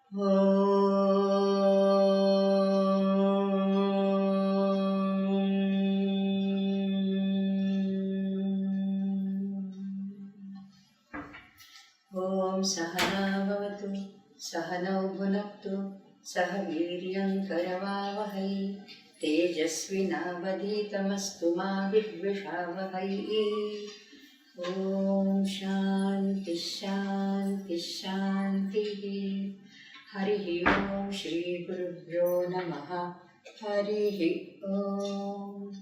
Om Sahana Bhavatu Sahana Bhunaktu Sah Viryam Karavavahai Tejasvinavadhitamastu ma Vidvishavahai. Om Shanti Shanti Shanti. Harihi Om Shri Gurubhyo Namaha. Harihi Om.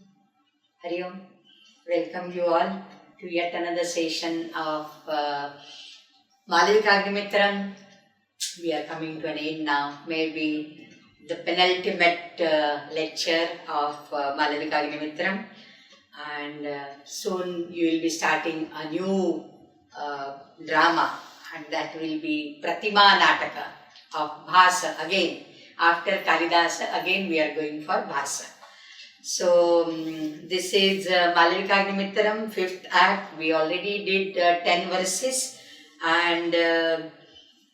Hari Om. Welcome you all to yet another session of Malavikagnimitram. We are coming to an end now, maybe the penultimate lecture of Malavikagnimitram, and soon you will be starting a new drama, and that will be Pratima Nataka of Bhasa again. After Kalidasa, again we are going for Bhasa. So this is Malavikagnimitram, 5th act. We already did 10 verses. And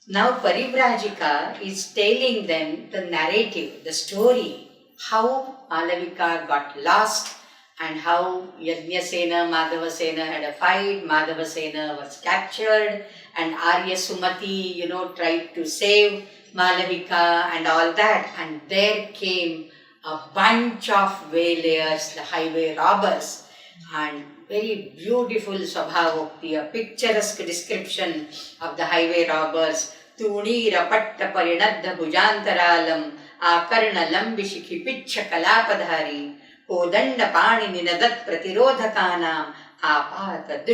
now Parivrajika is telling them the narrative, the story, how Malavika got lost and how Yajnasena, Madhavasena had a fight, Madhavasena was captured, and Arya Sumati, tried to save Malavika and all that. And there came a bunch of waylayers, the highway robbers, and very beautiful Swabhavokti, a picturesque description of the highway robbers. Tunira patta parinadha bhujantaralam akarna lambishiki pichha kalapadhari kodanda pani ninadat pratirodhakanam apata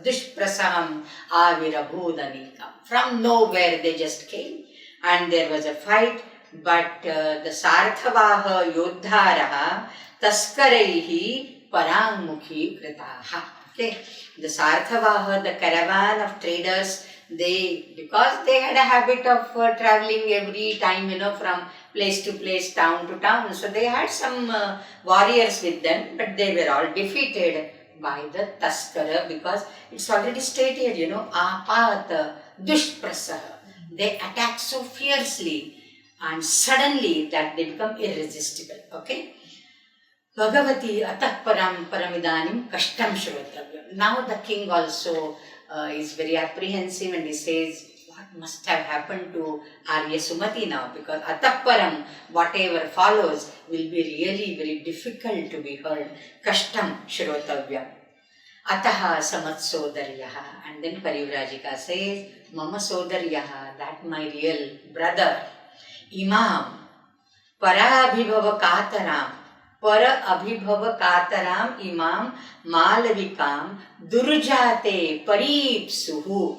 dushprasaham avirabhudanikam. From nowhere they just came and there was a fight, but the Sarthavaha Yodharaha Taskaraihi Parangmukhi Kritaha. Okay, the Sarthavaha, the caravan of traders, because they had a habit of traveling every time, from place to place, town to town, so they had some warriors with them, but they were all defeated by the Taskara, because it's already stated, Apata Dushprasaha. They attack so fiercely and suddenly that they become irresistible. Okay. Bhagavati atah param paramidanim kashtam shrotavyam. Now the king also is very apprehensive and he says, what must have happened to Arya Sumati now? Because atah param, whatever follows, will be really very difficult to be heard. Kashtam shrotavyam. Ataha samatsodaryaha. And then Parivrajika says, Mama sodaryaha, that my real brother, Imam, Parabhibhava Kataram, Imam Malavikam Durjate Paripsuhu.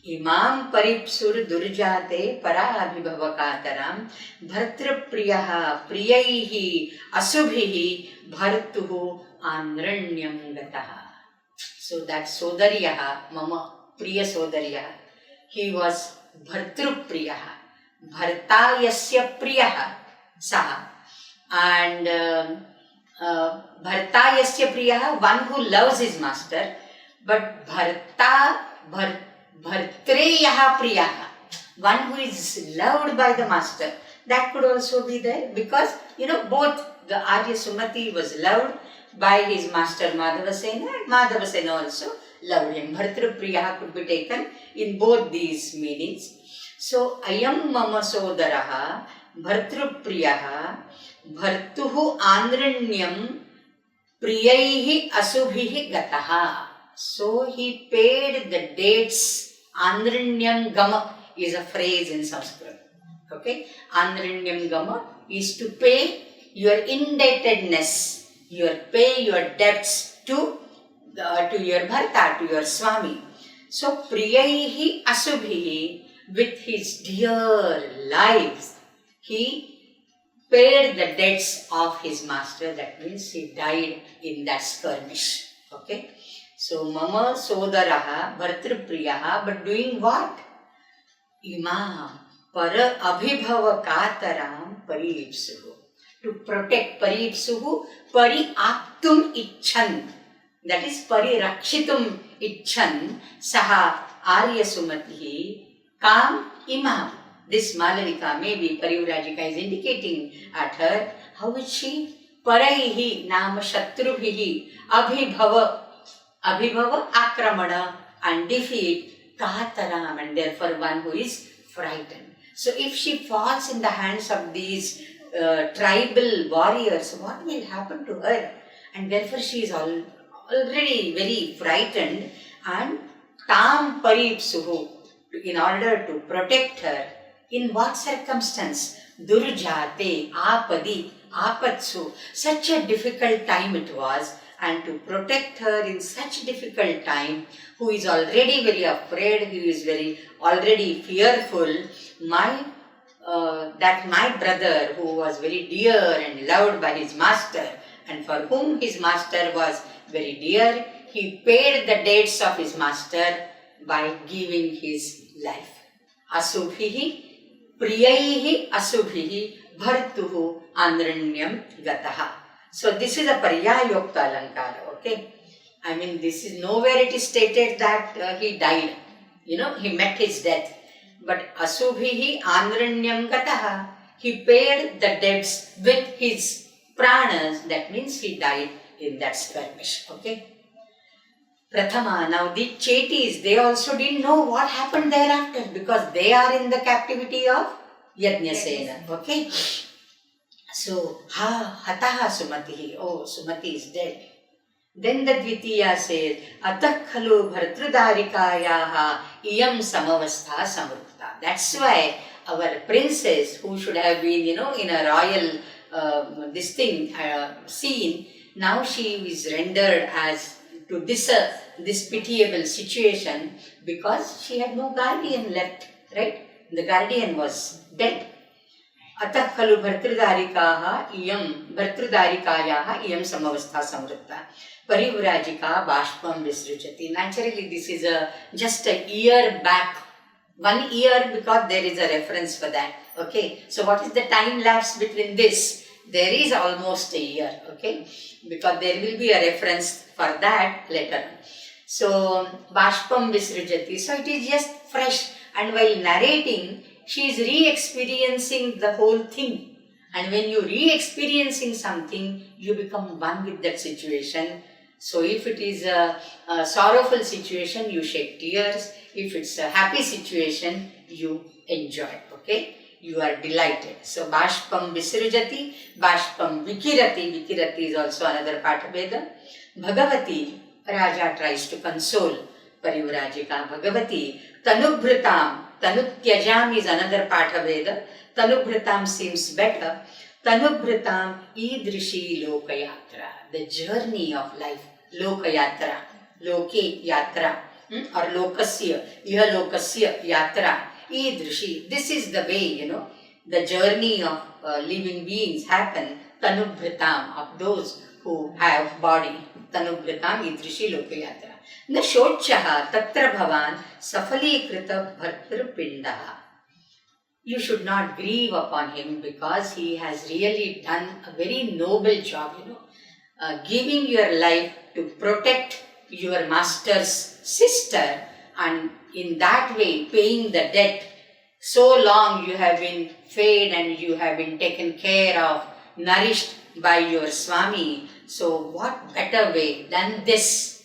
Imam Paripsur Durjate Parabhibhava Kataram Bhartrapriyaha Priyaihi Asubhihi Bhartuhu Anranyam Gataha. So that Sodaryaha, Mama Priya Sodaryaha, he was Bhartrupriyaha. Bhartayasya priyaha saha, and Bhartayasya priyaha, one who loves his master, but Bhartreyaha priyaha, one who is loved by the master. That could also be there, because both the Arya Sumati was loved by his master Madhavasena, and Madhavasena also loved him. Bhartrupriyaha could be taken in both these meanings. So, ayam mama sodaraha bhartrupriyaha bhartuhu anranyam priyaihi asubhihi gataha. So, he paid the debts. Anranyam gama is a phrase in Sanskrit. Okay, Anranyam gama is to pay your indebtedness, pay your debts to your bharta, to your swami. So, priyaihi asubhihi, with his dear lives, he paid the debts of his master. That means he died in that skirmish. Okay. So, Mama Sodaraha Bhartrupriyaha, but doing what? Imam Para Abhibhava Kataram Paripsuhu. To protect Paripsuhu, Pari Aptum Icchan. That is Pari Rakshitum Icchan Saha Arya Sumatihi Kam Imam. this Malavika, maybe Parivrajika is indicating at her. How is she? Paraihi nama shatrubhihi abhibhava. Abhibhava, akramana, and defeat, kataram, and therefore one who is frightened. So if she falls in the hands of these tribal warriors, what will happen to her? And therefore she is already very frightened, and tam paripsuhu, in order to protect her. In what circumstance? Durjate, apadi, apatsu. Such a difficult time it was, and to protect her in such difficult time, who is already very afraid, who is already fearful, that my brother, who was very dear and loved by his master, and for whom his master was very dear, he paid the debts of his master by giving his life. Asubhihi, priyaihi asubhihi, bhartuhu andranyam gataha. So this is a paryayokta alankara, okay? I mean, this is nowhere it is stated that he died, he met his death. But asubhihi andranyam gataha, he paid the debts with his pranas, that means he died in that skirmish, okay? Prathama, now the Chetis, they also didn't know what happened thereafter, because they are in the captivity of Yajnasena, okay? So, hataha Sumatihi, oh, Sumati is dead. Then the Dvitiya says, Atak khalu bhartrudarikayaha iyam samavastha samrukta. That's why our princess, who should have been, in a royal scene, now she is rendered as to this pitiable situation, because she had no guardian left, right? The guardian was dead. Atak khalu bhartrudarikayaha iyam samavastha samrukta. Parivrajika bashpam visrujati. Naturally, this is just a year back. 1 year, because there is a reference for that. Okay. So what is the time lapse between this? There is almost a year. Okay. Because there will be a reference for that later. So bashpam visrujati. So it is just fresh. And while narrating, she is re-experiencing the whole thing. And when you re-experiencing something, you become one with that situation. So if it is a sorrowful situation, you shed tears. If it's a happy situation, you enjoy. Okay? You are delighted. So bashpam visrujati, bashpam vikirati. Vikirati is also another part of Veda. Bhagavati, Raja tries to console Parivrajika. Bhagavati, tanubhritam. Tanutyajam is another part of Veda. Tanubhritam seems better. Tanubhritam idrishi lokayatra. The journey of life. Lokayatra. Loke yatra. Or lokasya. Iha lokasya yatra. Idrishi. This is the way, the journey of living beings happen. Tanubhritam, of those who have body. Tanubhritam idrishi lokayatra. Na shochaha tatra bhavan safalikrita bhartrupindaha. You should not grieve upon him, because he has really done a very noble job, giving your life to protect your master's sister, and in that way paying the debt. So long you have been fed and you have been taken care of, nourished by your Swami. So what better way than this,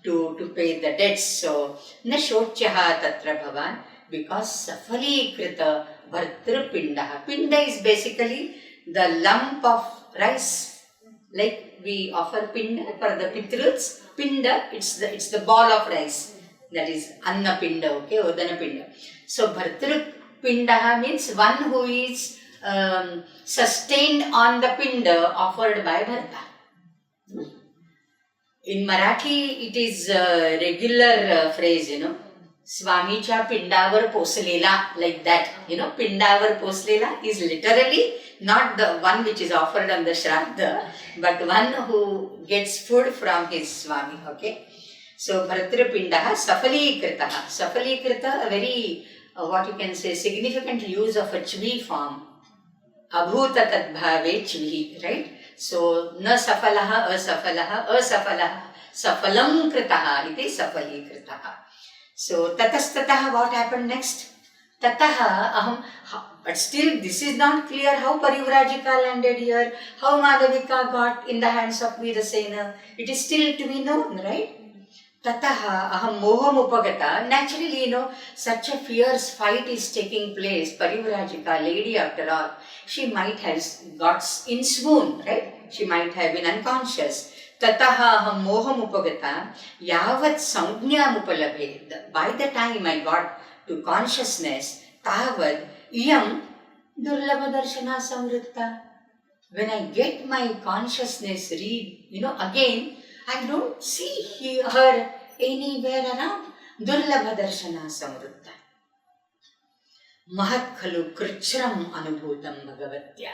to pay the debts. So, na shochaha tatra bhavan, because safali krita bhartrupindaha. Pinda is basically the lump of rice. Like we offer pinda for the pitruts. Pinda, it's the ball of rice. That is anna pinda, okay, odana pinda. So bhartrupindaha means one who is sustained on the pinda offered by Bharta. In Marathi, it is a regular phrase, Swamicha pindavar poslela, like that. Pindavar poslela is literally not the one which is offered on the Shraddha, but one who gets food from his Swami, okay. So, Bhartrupindaha Safalikritaha. Safalikrita, a very, what you can say, significant use of a chvi form. Abhuta tadbhave chvi, right? So, na safalaha, asafalaha, safalam kritaha, iti safalikritaha. So, tatastataha, what happened next? Tataha aham, but still this is not clear how Parivrajika landed here, how Malavika got in the hands of Virasena. It is still to be known, right? Tataha aham moham upagata. Naturally, such a fierce fight is taking place. Parivrajika, lady after all, she might have got in swoon, right? She might have been unconscious. Tataha aham moham upagata. Yavat saudnyam upalabhe. By the time I got to consciousness, tavad iyam durlabha darshana samritta. When I get my consciousness again, I don't see her anywhere around. Durlabha darshana samritta. Mahat khalu krichram anubhutam bhagavatya.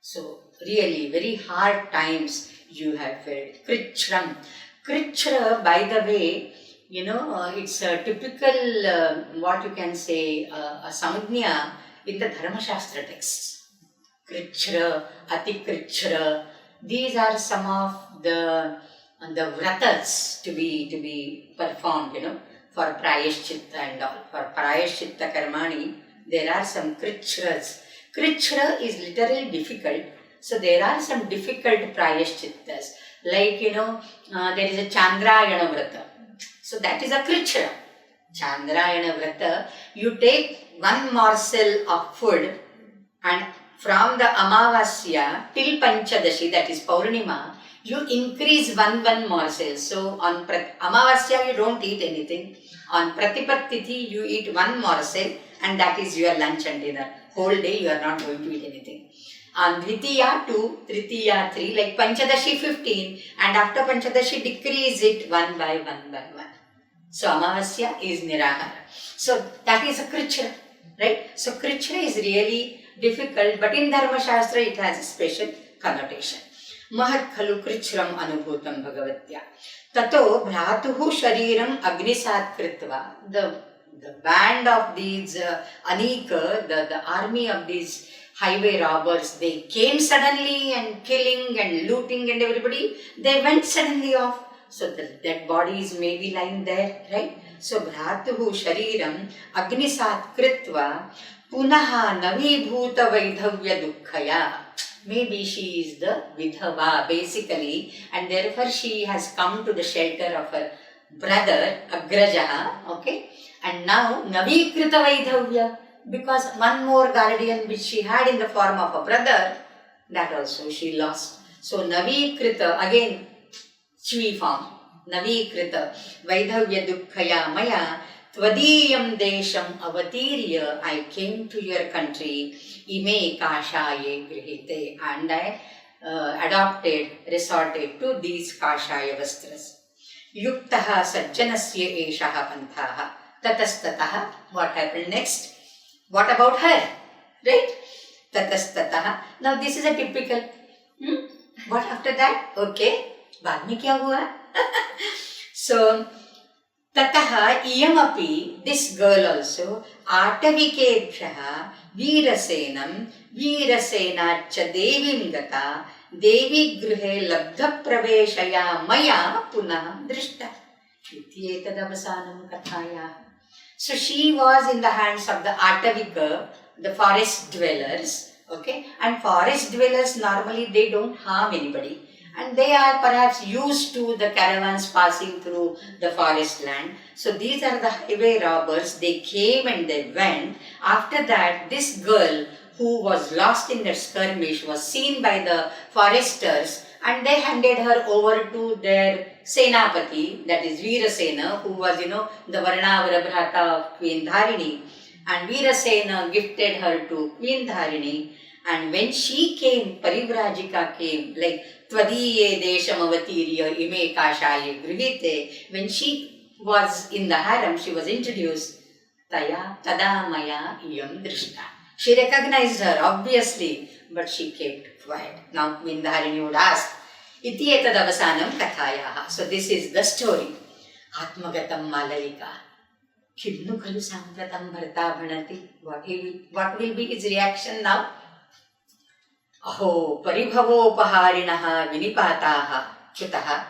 So really very hard times you have felt. Krichram. Krichra, by the way, it's a typical, what you can say, a samgnya in the Dharma Shastra texts. Krichra, Atikrichra, these are some of the vratas to be performed, for Prayashchitta and all. For Prayashchitta Karmani, there are some krichras. Krichra is literally difficult, so there are some difficult Prayashchittas. Like, there is a Chandrayana Vrata. So that is a krichra. Chandrayana Vrata, you take one morsel of food and from the Amavasya till Panchadashi, that is Paurnima, you increase one morsel. So on Amavasya you don't eat anything. On Pratipat-tithi you eat one morsel and that is your lunch and dinner. Whole day you are not going to eat anything. On Dvitiya 2, Tritiya 3, like Panchadashi 15, and after Panchadashi decrease it one by one. So Amavasya is Nirahara. So that is a krichra, right? So krichra is really difficult, but in Dharma Shastra it has a special connotation. Mahat khalu krichram anubhutam bhagavatya. Tato bhratuhu shariram agnisat kritva. The band of these Anika, the army of these highway robbers, they came suddenly and killing and looting and everybody, they went suddenly off. So the dead bodies may be lying there, right? So bhratuhu shariram agnisat kritva punaha navibhuta vaidhavya dukkhaya. Maybe she is the vidhava basically, and therefore she has come to the shelter of her brother Agrajaha, okay? And now navikrita vaidhavya, because one more guardian which she had in the form of a brother, that also she lost. So navikrita, again Chvi form, navikrita vaidhavya dukkhaya maya tvadiyam desham avatirya. I came to your country, ime kashaye grihite, and I resorted to these kashaya vastras. Yuktaha sajjanasya eshaha panthaha. Tatastataha. What happened next? What about her? Right? Tatastataha. Now this is a typical. What after that? Okay. बाद में क्या हुआ? So tataha iyamapi, this girl also, atavikebhyaha virasenam virasenachya devim gata devi grihe labdha praveshaya maya punah drishta. Iti etadavasanam kathaya. So she was in the hands of the Atavika, the forest dwellers, okay? And forest dwellers normally they don't harm anybody. And they are perhaps used to the caravans passing through the forest land. So these are the highway robbers. They came and they went. After that, this girl who was lost in the skirmish was seen by the foresters and they handed her over to their Senapati, that is Virasena, who was, the Varnavara Bhrata of Queen Dharini. And Virasena gifted her to Queen Dharini. And when she came, Parivrajika came, like Tvadiye desham avatirya ime kashaye grihite. When she was in the harem, she was introduced. Taya tada maya iyam drishta. She recognized her, obviously, but she kept quiet. Now Queen Dharini would ask, iti etadavasanam kathayaha. So this is the story. Atmagatam Malavika. Kidnu khalu sampratam bharta bhanati. What will be his reaction now? Aho paribhavopaharinaha vinipataha chutaha.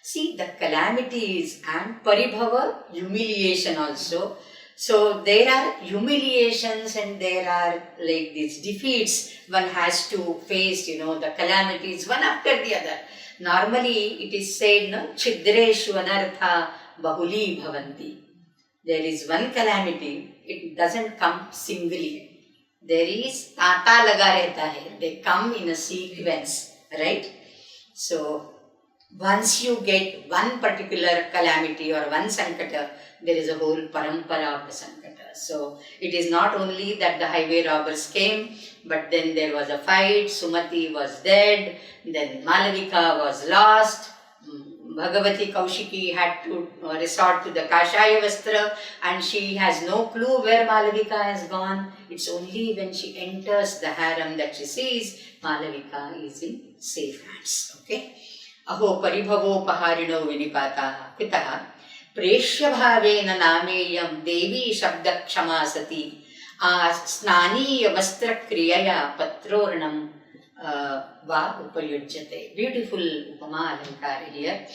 See the calamities and paribhava, humiliation also. So there are humiliations and there are like these defeats one has to face, the calamities one after the other. Normally it is said, no, Chidreshu anartha bahuli bhavanti. There is one calamity, it doesn't come singly. There is tata laga rehta hai. They come in a sequence, right? So once you get one particular calamity or one sankata, there is a whole parampara of the sankata. So it is not only that the highway robbers came, but then there was a fight, Sumati was dead, then Malavika was lost, Bhagavati Kaushiki had to resort to the Kashaya Vastra, and she has no clue where Malavika has gone. It's only when she enters the harem that she sees Malavika is in safe hands. Okay? Aho paribhavopaharino vinipataha kutaha preshya bhavena nameyam devi shabda kshamasati snaniya vastra kriyaya patroranam va upayujyate. Beautiful upama alankara here.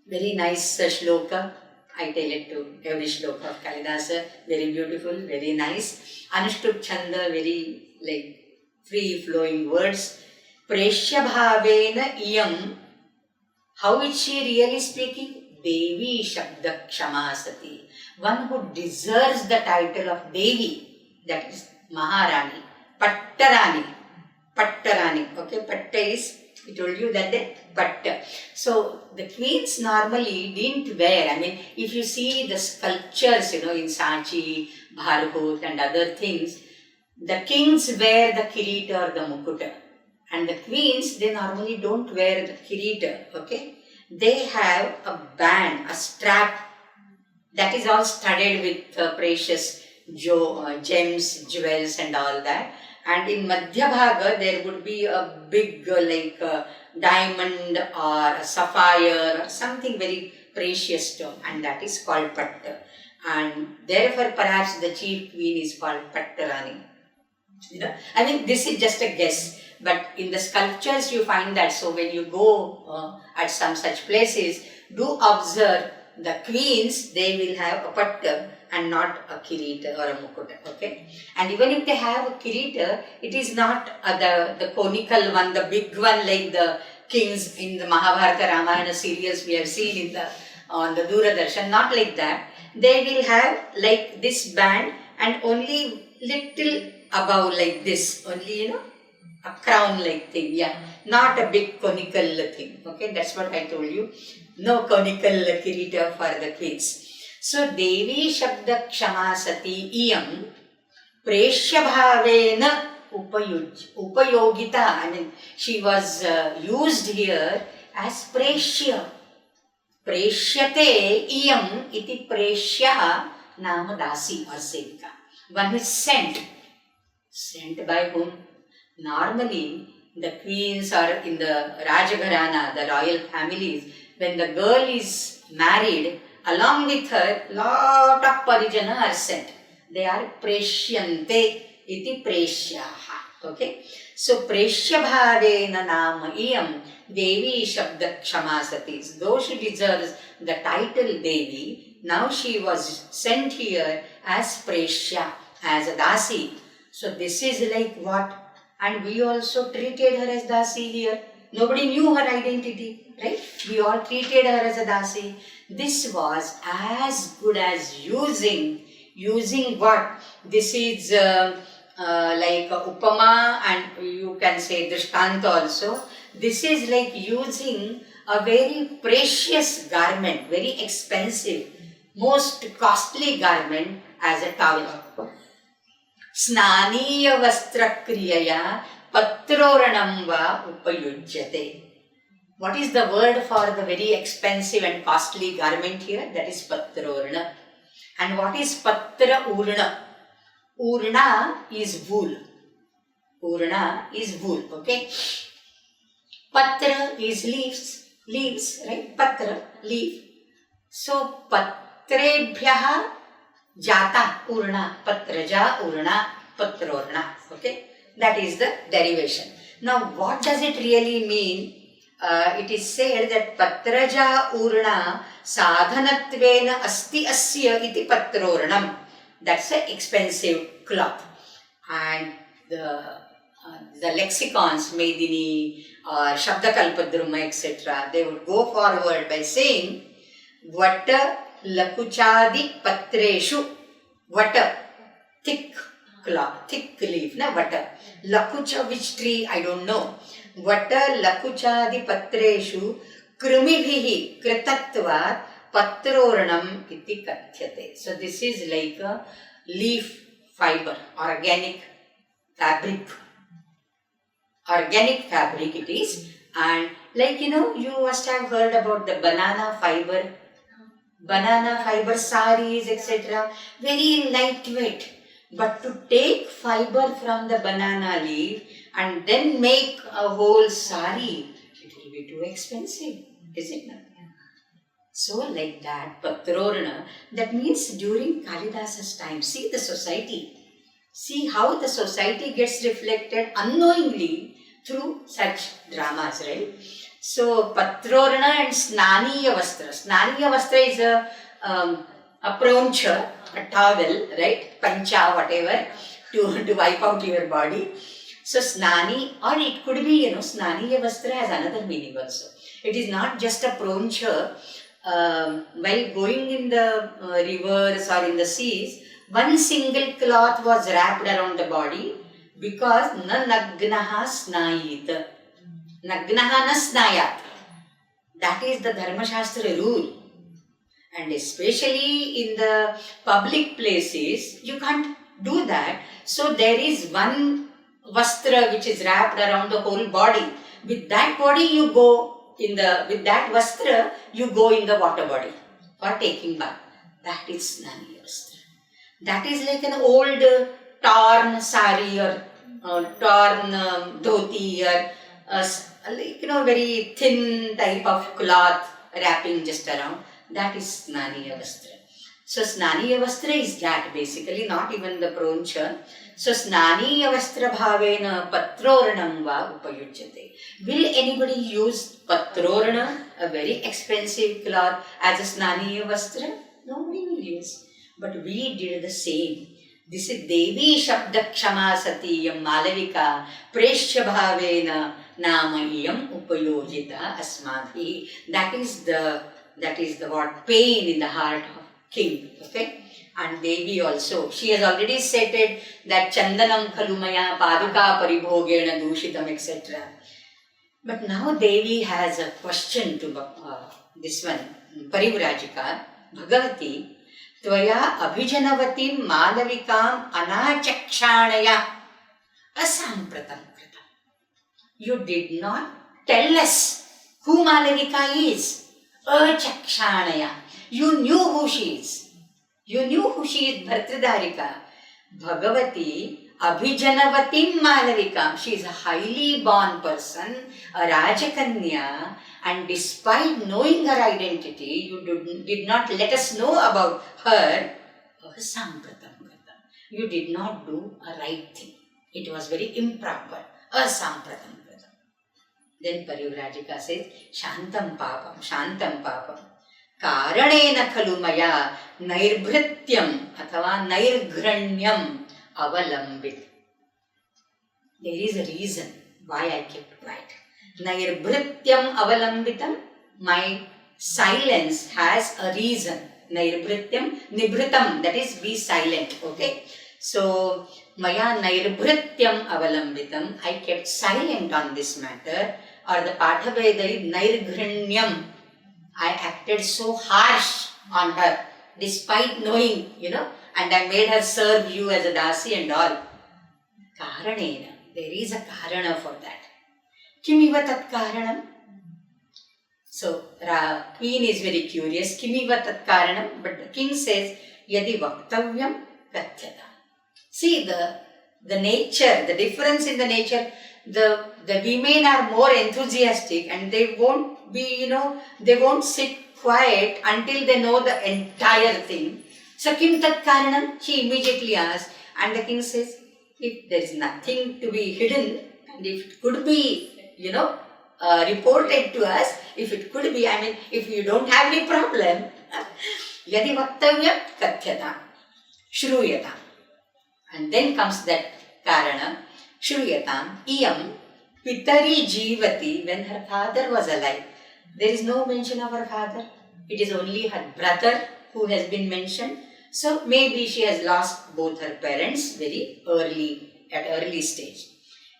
Very nice shloka. I tell it to every shloka of Kalidasa. Very beautiful, very nice. Anushtup chanda, very like free flowing words. Preshya bhavena iyam. How is she really speaking? Devi shabda kshamasati. One who deserves the title of Devi, that is Maharani, Pattarani. Pattarani. Okay, Patta is, I told you that day, Patta. So the queens normally didn't wear, if you see the sculptures, in Sanchi, Bharhut and other things, the kings wear the kirita or the mukuta. And the queens, they normally don't wear the kirita, okay? They have a band, a strap that is all studded with precious gems, jewels and all that. And in Madhya Bhaga, there would be a big diamond or a sapphire or something very precious stone, and that is called Patta. And therefore, perhaps the chief queen is called Pattarani. This is just a guess, but in the sculptures you find that. So when you go at some such places, do observe the queens, they will have a patta and not a kirita or a mukuta, okay? And even if they have a kirita, it is not the conical one, the big one like the kings in the Mahabharata Ramayana serials we have seen on the Doordarshan, not like that. They will have like this band and only little above like this, only a crown like thing, not a big conical thing, okay? That's what I told you. No conical kirita for the queens. So Devi Shabda Kshamasati Iyam Preshya Bhavena Upayogita. She was used here as Preshya. Preshyate Iyam iti Preshya Nama Dasi or Sevika. One who is sent. Sent by whom? Normally, the queens are in the Rajagharana, the royal families. When the girl is married, along with her, lot of parijana are sent. They are preshyante iti preshyaha. Okay? So, preshya bhavena nama iyam Devi shabda kshamasati. Though she deserves the title Devi, now she was sent here as preshya, as a dasi. So, this is like what? And we also treated her as dasi here. Nobody knew her identity, right? We all treated her as a dasi. This was as good as using what? This is like upama, and you can say drishtanta also. This is like using a very precious garment, very expensive, most costly garment as a towel. Snaniya vastra kriyaya patroranam va upayujyate. What is the word for the very expensive and costly garment here? That is patrorana. And what is patra urna? Urna is wool. Urna is wool, okay? Patra is leaves, right? Patra, leaf. So, patrebhyaha jata urna, patraja urna, patrorna, okay? That is the derivation. Now, what does it really mean? it is said that patraja urna sadhanatvena asti asya iti patroranam. That's an expensive cloth. And the lexicons, Medini or Shabdakalpadruma, etc., they would go forward by saying Vata lakuchadi patreshu. Vata, thick cloth, thick leaf, na vata. Lakucha, which tree, I don't know. Vata lakuchadi patreshu krumibhihi kritatvat patroranam iti kathyate. So this is like a leaf fiber, organic fabric. Organic fabric it is. And like you must have heard about the banana fiber saris, etc. Very lightweight. But to take fiber from the banana leaf and then make a whole sari, it will be too expensive, is it not? So like that, Patrorana, that means during Kalidasa's time, see the society. See how the society gets reflected unknowingly through such dramas, right? So, Patrorana and Snaniya Vastra. Snaniya Vastra is a proncha, a towel, right? Pancha, whatever, to wipe out your body. So, Snani, or it could be, Snaniya Vastra has another meaning also. It is not just a proncha. While going in the rivers or in the seas, one single cloth was wrapped around the body because na nagnaha snayit. Nagnaha na snayat. That is the Dharma Shastra rule. And especially in the public places, you can't do that. So there is one vastra which is wrapped around the whole body. With that body you go with that vastra, you go in the water body for taking bath. That is Snaniya Vastra. That is like an old torn sari or torn dhoti or very thin type of cloth wrapping just around. That is Snaniya Vastra. So Snaniya Vastra is that basically, not even the proncha. So Snaniya Vastra bhavena patroranam va upayujyate. Will anybody use patrorana, a very expensive cloth, as a Snaniya Vastra? Nobody will use. But we did the same. This is Devi Shabda Kshama Satiyam Malavika Preshya Bhavena Namayam Upayojita Asmadhi. That is the what pain in the heart of king. Okay? And Devi also, she has already stated that Chandanam Kalumaya Paduka Paribhogena Dushitam, etc. But now Devi has a question to this one, Parivrajika, Bhagavati, Tvaya Abhijanavatim Malavikam Anachakshanaya Asampratam Kritam. You did not tell us who Malavika is. Achakshanaya. You knew who she is. You knew who she is, Bhartridharika. Bhagavati Abhijanavatim Malavikam. She is a highly born person, a Rajakanya, and despite knowing her identity, you did not let us know about her. You did not do a right thing. It was very improper. Asampratam. Then Parivrajika says, Shantam Papam. Karanena Kalumaya Nairbhrityam Athava Nairgranyam Avalambit. There is a reason why I kept quiet. Nairbhrityam Avalambitam, my silence has a reason. Nairbhrityam, Nibhritam, that is be silent. Okay? So, Maya Nairbhrityam Avalambitam, I kept silent on this matter. Or the Pathaveda Nairgranyam, I acted so harsh on her, despite knowing, and I made her serve you as a dasi and all. Karanena, there is a karana for that. Kimiva tat karanam? So, queen is very curious. Kimiva tat karanam? But the king says, Yadi vaktavyam kathyata. See the nature, the difference in the nature. The women are more enthusiastic and they won't be, they won't sit quiet until they know the entire thing. So, Kim tat karanam? She immediately asks, and the king says, if there is nothing to be hidden, and if it could be, reported to us. If it could be, I mean, if you don't have any problem, yadi vaktavyam katyatam, shruyatam. And then comes that karana, shruyatam, iyam pitari jivati, when her father was alive. There is no mention of her father. It is only her brother who has been mentioned. So maybe she has lost both her parents very early, at early stage.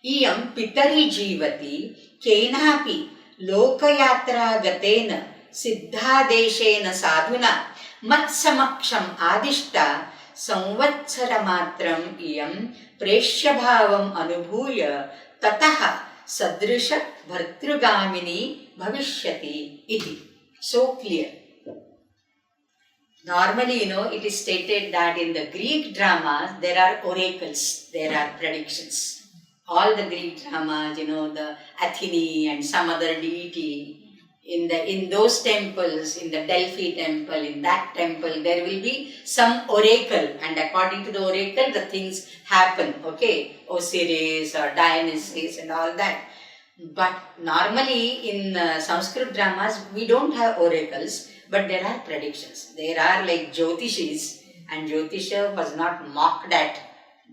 Iyam pitari jivati kenapi lokayatra gatena siddhadeshena sadhuna matsamaksham adishta samvatsara matram iyam preshyabhavam anubhuya tataha sadrisha bhartrugamini bhavishyati iti. So clear. Normally, it is stated that in the Greek dramas, there are oracles, there are predictions. All the Greek dramas, the Athene and some other deity, in those temples, in the Delphi temple, in that temple, there will be some oracle, and according to the oracle, the things happen, okay? Osiris or Dionysus and all that. But normally in Sanskrit dramas, we don't have oracles, but there are predictions. There are like Jyotishis, and Jyotisha was not mocked at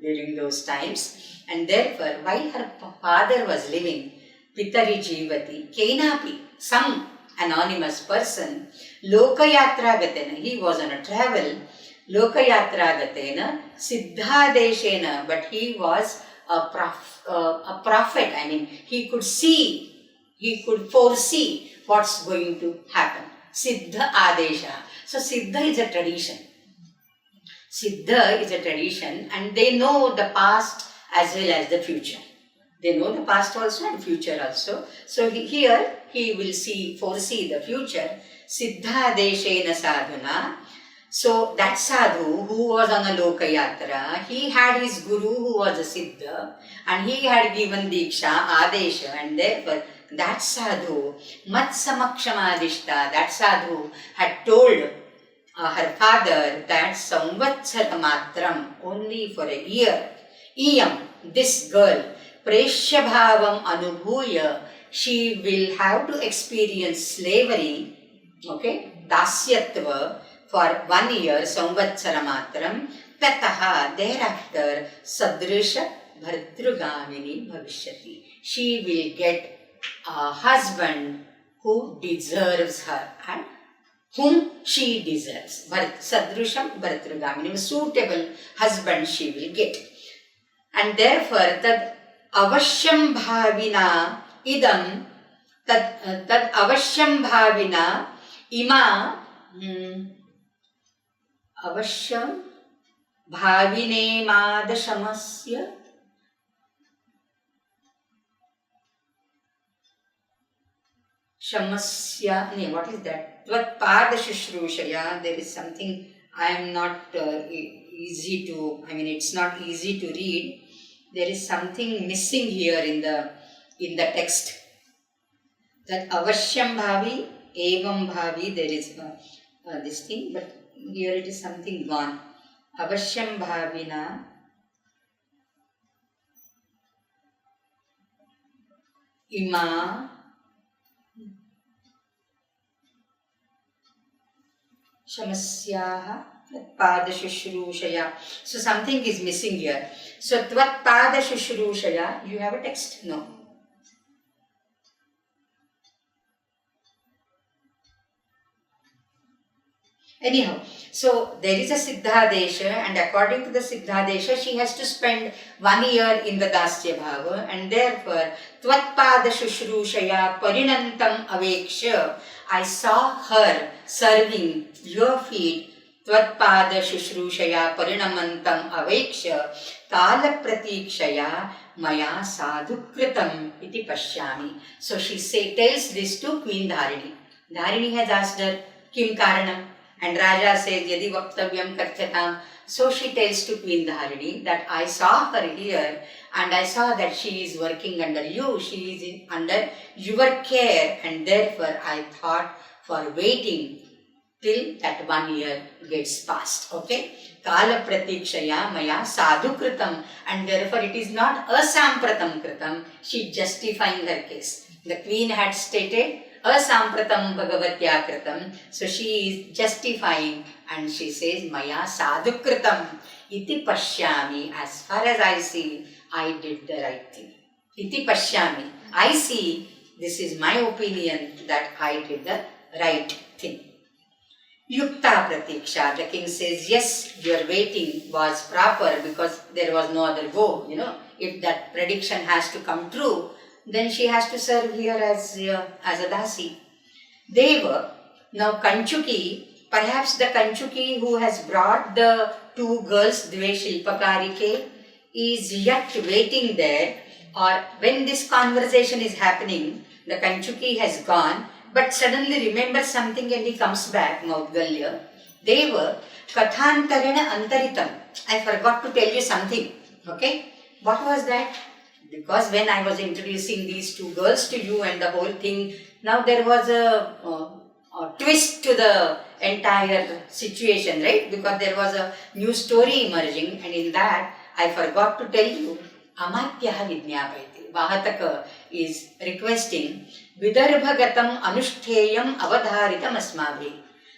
during those times. And therefore, while her father was living, Pitari Jivati, Kenapi, some anonymous person, Lokayatra Gatena, he was on a travel, Lokayatra Gatena, Siddha Deshena, but he was a prophet. I mean, he could see, he could foresee what's going to happen. Siddha Adesha. So Siddha is a tradition. Siddha is a tradition, and they know the past as well as the future. They know the past also and future also. So here he will foresee the future. Siddha Deshena Sadhuna. So that sadhu who was on a Lokayatra, he had his guru who was a Siddha, and he had given Diksha, Adesha, and therefore that sadhu, Matsamakshamadishta, that sadhu had told her father that Samvatsara Matram, only for a year, Iyam, this girl, Preshyabhavam Anubhuya, she will have to experience slavery, okay, Dasyatva, for 1 year, Samvatsara Matram, Tataha, thereafter, Sadrisha Bhartrugamini Bhavishyati. She will get a husband who deserves her and whom she deserves. Sadrisham Bhartrugamini, a suitable husband she will get. And therefore, Tad Avashyam Bhavina Idam, Tad Avashyam Bhavina Ima Avashyam Bhavine Madashamasya Shamasya, what is that? Tvat Pada Shushrushaya, there is something I am not easy to, I mean it's not easy to read. There is something missing here in the text. That Avashyam Bhavi, Evam Bhavi, there is this thing, but here it is something gone. Avashyam Bhavina Ima Shamasyaha Pada Shushrushaya. So something is missing here. So Tvat Pada Shushrushaya, you have a text? No. Anyhow, so there is a Siddhadesha, and according to the Siddhadesha, she has to spend 1 year in the Dasya Bhava, and therefore, Tvatpada Shushrushaya Parinantam Aveksha, I saw her serving your feet, Tvatpada Shushrushaya Parinamantam Aveksha, Kala Pratikshaya Maya Sadhukritam Iti Pashyami. So she tells this to Queen Dharini. Dharini has asked her, Kim Karanam? And Raja says, Yadi Vaktavyam Kartyatam. So she tells to Queen Dharini that I saw her here and I saw that she is working under you, she is under your care, and therefore I thought for waiting till that 1 year gets past. Okay? Kala pratikshaya maya sadhu kritam, and therefore it is not asampratam kritam, she justifying her case. The queen had stated, asampratam bhagavatya kritam. So she is justifying and she says, maya sadhukritam iti pashyami. As far as I see, I did the right thing. Iti pashyami. I see, this is my opinion, that I did the right thing. Yukta pratiksha. The king says, yes, your waiting was proper because there was no other go. If that prediction has to come true, then she has to serve here as a dasi. Deva, now Kanchuki, perhaps the Kanchuki who has brought the two girls, Dve Shilpakarike, is yet waiting there, or when this conversation is happening, the Kanchuki has gone, but suddenly remembers something and he comes back, Maudgalya. Deva, Kathantarena Antaritam. I forgot to tell you something. Okay? What was that? Because when I was introducing these two girls to you and the whole thing, now there was a twist to the entire situation, right? Because there was a new story emerging, and in that I forgot to tell you, Amatyaha Vidnyapayati. Vahataka is requesting Vidarbhagatam Anushteyam Avadharitam Asmabhi.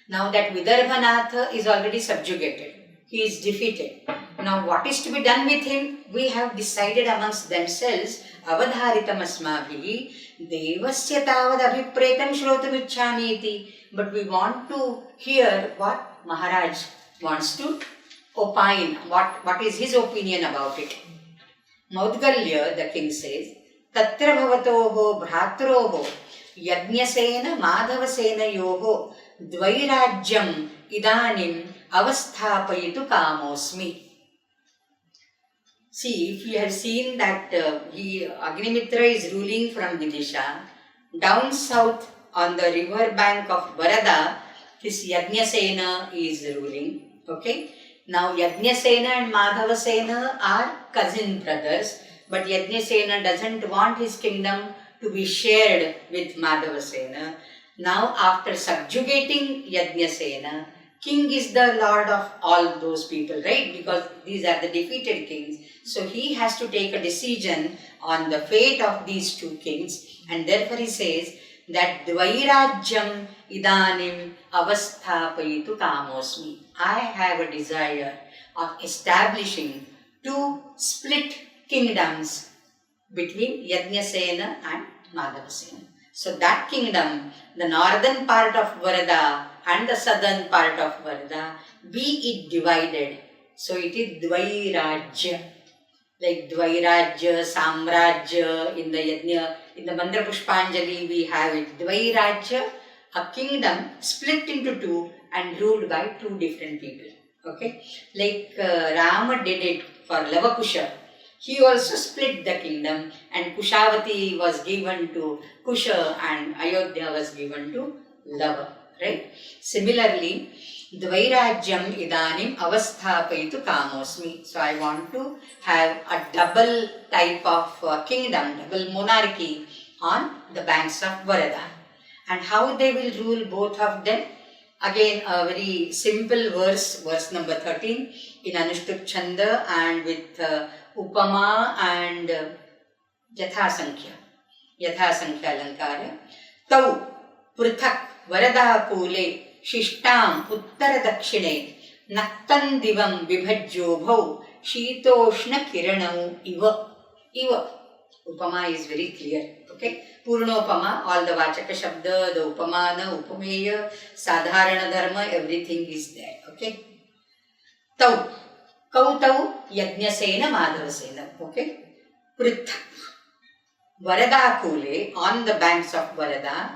Now that Vidarbhanatha is already subjugated. He is defeated. Now what is to be done with him? We have decided amongst themselves, Avadharitam Asmabhi, Devasya Tavad Abhipretam Shrotam Ichchami iti. But we want to hear what Maharaj wants to opine, what is his opinion about it. Maudgalya, the king says, Tatra bhavatoho bhratroho yajnasena madhavasena yoho dvairajyam idanim avasthapayitu kamosmi. See, if you have seen that Agnimitra is ruling from Vidisha, down south on the river bank of Varada, this Yajnasena is ruling. Okay? Now Yajnasena and Madhavasena are cousin brothers, but Yajnasena doesn't want his kingdom to be shared with Madhavasena. Now after subjugating Yajnasena, king is the lord of all those people, right? Because these are the defeated kings. So he has to take a decision on the fate of these two kings, and therefore he says that Dvairajyam idanim avasthapayitu kamosmi. I have a desire of establishing two split kingdoms between Yajnasena and Madhavasena. So that kingdom, the northern part of Varada and the southern part of Varada, be it divided. So it is Dvairajya. Like Dvairajya, Samrajya, in the Yajna, in the Mandra Pushpanjali we have it. Dvairajya, a kingdom split into two and ruled by two different people. Okay? Like Rama did it for Lavakusha. He also split the kingdom, and Kushavati was given to Kusha and Ayodhya was given to Lava. Right? Similarly, Dvairajyam idanim avasthapayitu kamosmi. So I want to have a double type of kingdom, double monarchy on the banks of Varada. And how they will rule both of them? Again, a very simple verse, verse number 13 in Anushtup Chanda and with Upama and Yatha Sankhya Alankara. Tau Prithak Varada Kule Shishtam Uttara Dakshine Naktan Divam Vibhajyo Bhau Shitoshna Kiranam Iva. Upama is very clear. Okay? Purnopama, all the Vachaka Shabda, the Upamana, Upameya, Sadharana Dharma, everything is there. Okay? Tau. Kautau Yajnasena Madhavasena. Okay? Prithak Varada Kule, on the banks of Varada,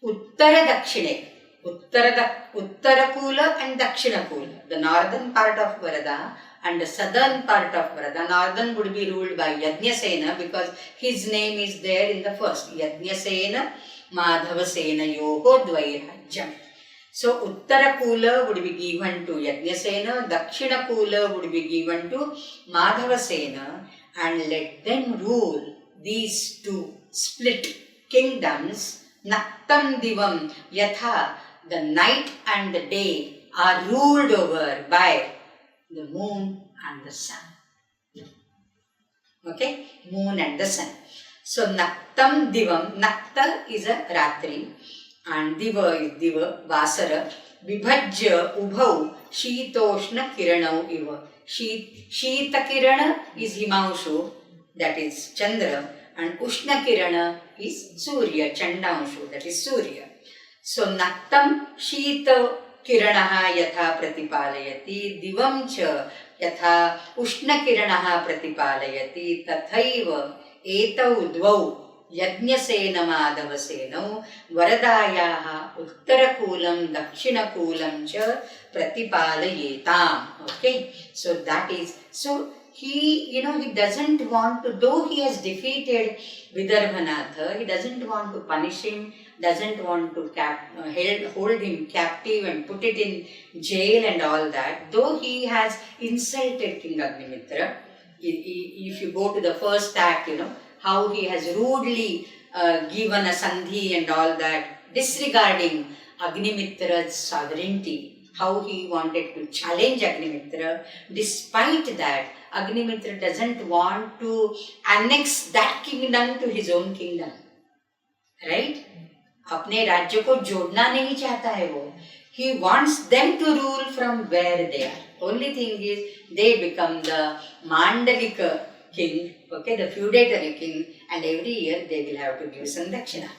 Uttara Dakshine. Uttara Kula and Dakshina Kula. The northern part of Varada and the southern part of Varada. Northern would be ruled by Yajnasena because his name is there in the first. Yajnasena Madhavasena Yoho Dvairajyam. So Uttara Kula would be given to Yajnasena, Dakshina Kula would be given to Madhavasena, and let them rule these two split kingdoms. Naktam Divam Yatha, the night and the day are ruled over by the moon and the sun. Okay? Moon and the sun. So Naktam Divam, Nakta is a Ratri and Diva is Diva, Vasara, Vibhajya Ubhau, Shitoshna Kiranau Iva. Shita Kirana is Himanshu, that is Chandra, and Ushna Kirana is Surya, Chandanshu, that is Surya. So Naktam Shita Kiranaha Yatha Pratipalayati, Divam Cha Yatha Ushna Kiranaha Pratipalayati, Tathaiva Etau Dvau Yajnasena Madhavasenau Varadayaha Uttarakulam Dakshinakulam Cha Pratipalayetam. Okay, so that is, so he, he doesn't want to, though he has defeated Vidarbhanatha, he doesn't want to punish him, doesn't want to hold him captive and put it in jail and all that. Though he has insulted King Agnimitra, if you go to the first act, how he has rudely given a sandhi and all that, disregarding Agnimitra's sovereignty, how he wanted to challenge Agnimitra. Despite that, Agnimitra doesn't want to annex that kingdom to his own kingdom. Right? अपने राज्य को जोड़ना नहीं चाहता है वो. He wants them to rule from where they are. Only thing is, they become the Mandalika king, okay, the feudatory king, and every year they will have to give some dakshina.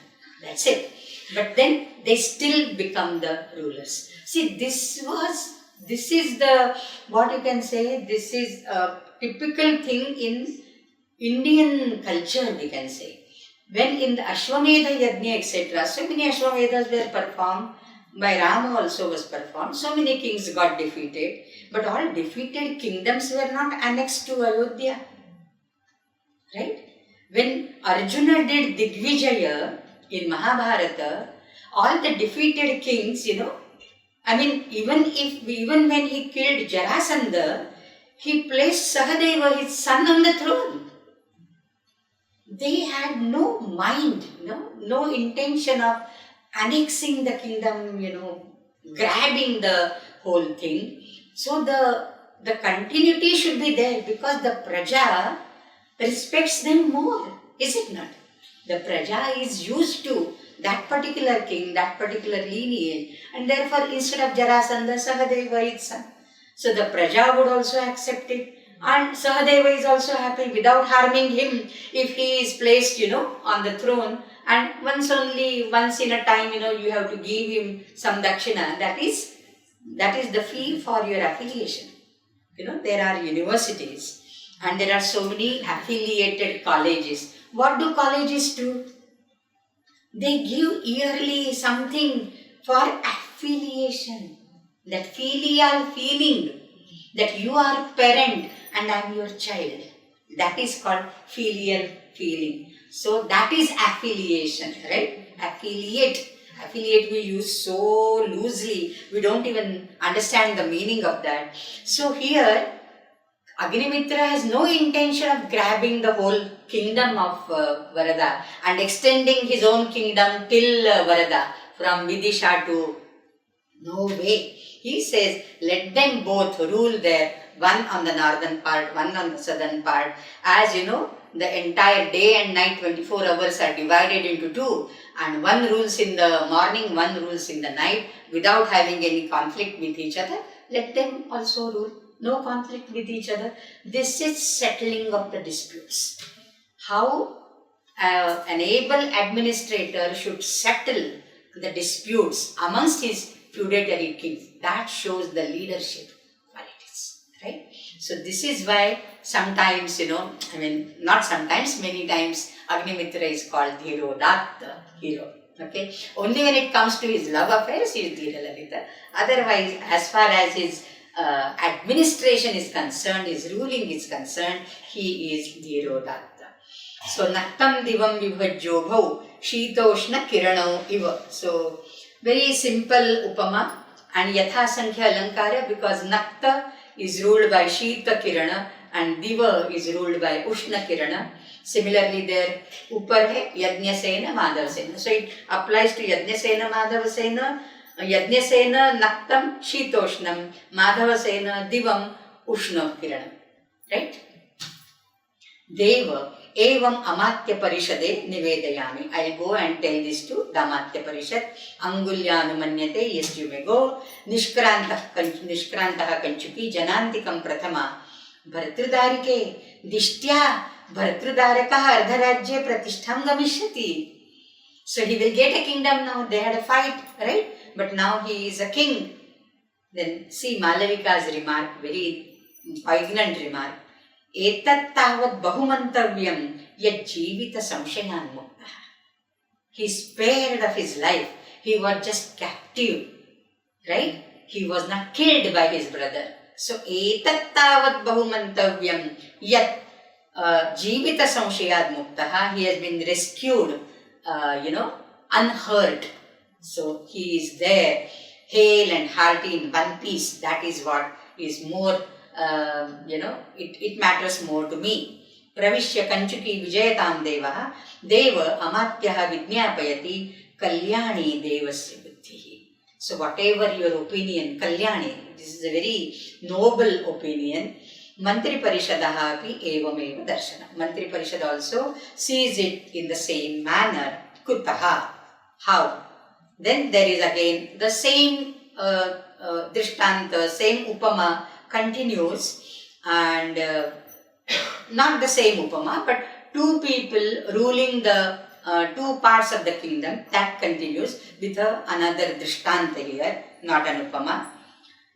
That's it. But then they still become the rulers. See, this is the, what you can say, this is a typical thing in Indian culture, we can say. When in the Ashwamedha Yajna, etc., so many Ashwamedas were performed, by Rama also was performed, so many kings got defeated, but all defeated kingdoms were not annexed to Ayodhya. Right? When Arjuna did Digvijaya in Mahabharata, all the defeated kings, even when he killed Jarasandha, he placed Sahadeva, his son, on the throne. They had no mind, no intention of annexing the kingdom, grabbing the whole thing. So the continuity should be there because the Praja respects them more, is it not? The Praja is used to that particular king, that particular lineage, and therefore instead of Jarasandha, Sahadeva is son. So the Praja would also accept it, and Sahadeva is also happy without harming him if he is placed, on the throne, and once in a time, you have to give him some dakshina. That is the fee for your affiliation. There are universities and there are so many affiliated colleges. What do colleges do? They give yearly something for affiliation. That filial feeling that you are parent and I am your child. That is called filial feeling. So that is affiliation, right? Affiliate we use so loosely, we don't even understand the meaning of that. So here, Agnimitra has no intention of grabbing the whole kingdom of Varada and extending his own kingdom till Varada, from Vidisha to, no way. He says, let them both rule there, one on the northern part, one on the southern part. As the entire day and night, 24 hours are divided into two, and one rules in the morning, one rules in the night, without having any conflict with each other. Let them also rule. No conflict with each other. This is settling of the disputes. How an able administrator should settle the disputes amongst his feudatory kings. That shows the leadership qualities, right? So this is why sometimes, not sometimes, many times, Agnimitra is called Dhirodatta, hero. Okay? Only when it comes to his love affairs, he is Dhiralalita. Otherwise, as far as his administration is concerned, his ruling is concerned, he is Dhirodatta. So, Naktam Divam Vibhajyo Bhau, Shitoshna Kiranau Iva. So, very simple Upama and Yatha Sankhya Alankara, because Nakta is ruled by Shita Kirana and Diva is ruled by Ushna Kirana. Similarly, there Upar hai Yajnasena Madhavasena. So it applies to Yajnasena Madhavasena, Yajnasena Naktam Shitoshnam, Madhavasena Divam Ushna Kiranam. Right? Deva Evam Amatya Parishade Nivedayami. I'll go and tell this to the Amatya Parishad. Angulyanumannyate, yes, you may go. Nishkrantaha Kanchuki Janantikam Prathama Bhartrudarike Dishtya Bhartrudarakaha Ardharajya Pratishtham Gamishyati. So he will get a kingdom now. They had a fight, right? But now he is a king. Then see Malavika's remark, very poignant remark. Etat tavat bahumantavyam yat jivita samshayan mukta. He spared of his life. He was just captive, right? He was not killed by his brother. So etat tavat bahumantavyam yat jivita samshayad mukta. He has been rescued, unhurt. So he is there, hale and hearty in one piece. That is what is more. It matters more to me. Pravishya Kanchuki Vijayatam Devaha Deva Amatyaha Vidnyapayati Kalyani Devasya Buddhihi. So whatever your opinion, Kalyani, this is a very noble opinion. Mantri Parishadaha api evam eva darshana. Mantri Parishad also sees it in the same manner. Kutaha. How? Then there is again the same Drishtanta, same Upama continues, and not the same Upama, but two people ruling the two parts of the kingdom, that continues with another Drishtanta here, not an Upama.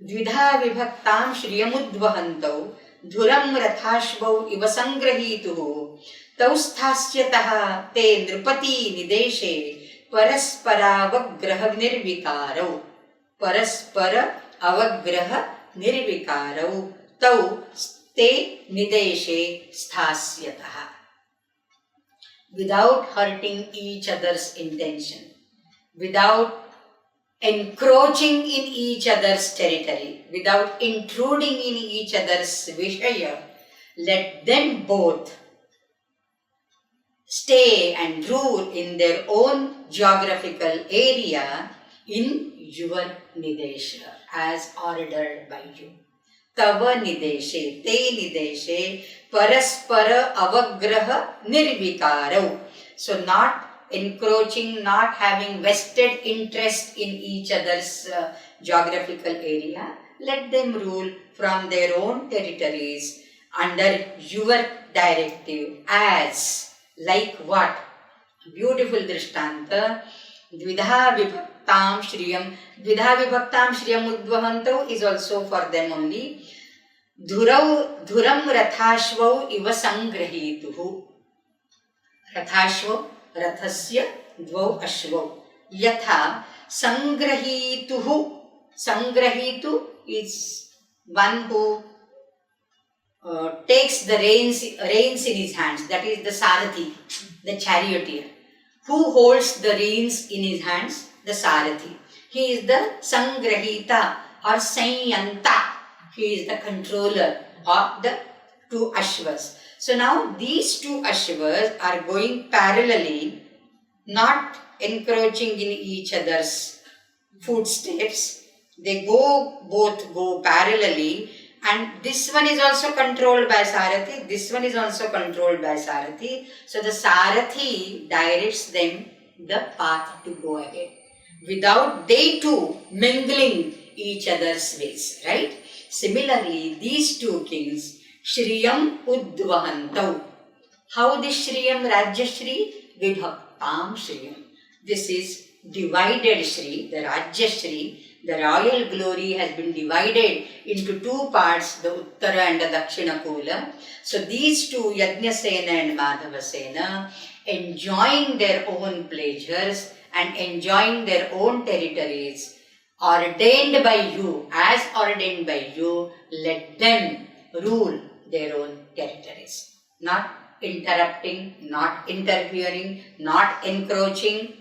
Dvidha vibhaktam shriyamudvahantau dhuram rathashvau iva sangrahituhu tausthaasyataha te nrupati nideshe paraspara avagraha nirvikarau. Paraspara avagraha nirvikarau tau te nideshe sthaasyataha. Without hurting each other's intention, without encroaching in each other's territory, without intruding in each other's vishaya, let them both stay and rule in their own geographical area in your nidesha, as ordered by you. Tava nideshe, te nideshe, paraspara avagraha nirvikarau. So not encroaching, not having vested interest in each other's geographical area. Let them rule from their own territories under your directive as, like what? Beautiful Drishtanta. Dvidha vibhaktam shriyam. Dvidha vibhaktam shriyam udvahantau is also for them only. Dhuram rathashvau iva sangrahituhu. Rathashvau, rathasya dvau ashvau. Yatha sangrahituhu. Sangrahitu is one who takes the reins in his hands. That is the Sarathi, the charioteer. Who holds the reins in his hands? The Sarathi. He is the Sangrahita or Sanyanta. He is the controller of the two Ashvas. So now these two Ashvas are going parallelly, not encroaching in each other's footsteps. They both go parallelly, and this one is also controlled by Sarathi, this one is also controlled by Sarathi. So the Sarathi directs them the path to go ahead, without they two mingling each other's ways, right? Similarly, these two kings, Shriyam Udvahantau. How this Shriyam, Rajya Shri, Vibhaktam Shriyam. This is divided Shri, the Rajya Shri. The royal glory has been divided into two parts, the Uttara and the Dakshina Kula. So these two, Yajnasena and Madhavasena, enjoying their own pleasures and enjoying their own territories, ordained by you, as ordained by you, let them rule their own territories. Not interrupting, not interfering, not encroaching,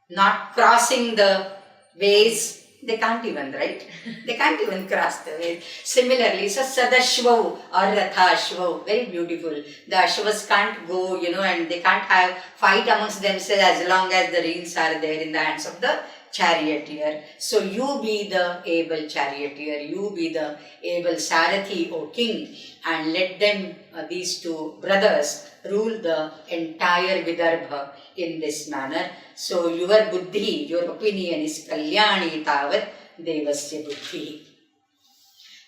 not crossing the ways. They can't even, right? They can't even cross the way. Similarly, so Sadashvau or Rathashvau, very beautiful. The Ashvas can't go, and they can't have fight amongst themselves as long as the reins are there in the hands of the charioteer. So you be the able charioteer, you be the able Sarathi, O king, and let them, these two brothers, rule the entire Vidarbha in this manner. So your buddhi, your opinion is kalyani tavat devasya buddhi.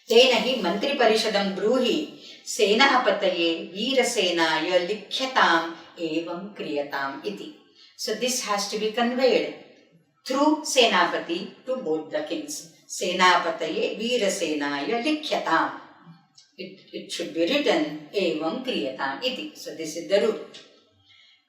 Tena hi mantri parishadam bruhi senapataye veerasenaya likhyatam evam kriyatam iti. So this has to be conveyed through Senapati to both the kings. Senapataye veerasenaya likhyatam. It should be written evam kriyatam iti. So this is the rule.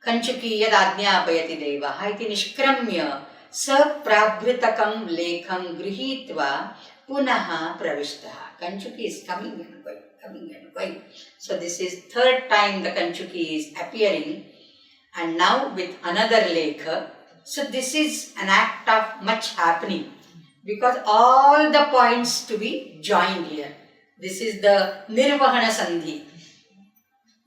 Kanchuki yad ajñāpayati devaha iti nishkramya saprabhritakam lekham grihitva punaha pravishtaha. Kanchuki is coming and going. So this is third time the Kanchuki is appearing, and now with another lekha. So this is an act of much happening, because all the points to be joined here. This is the Nirvahana Sandhi.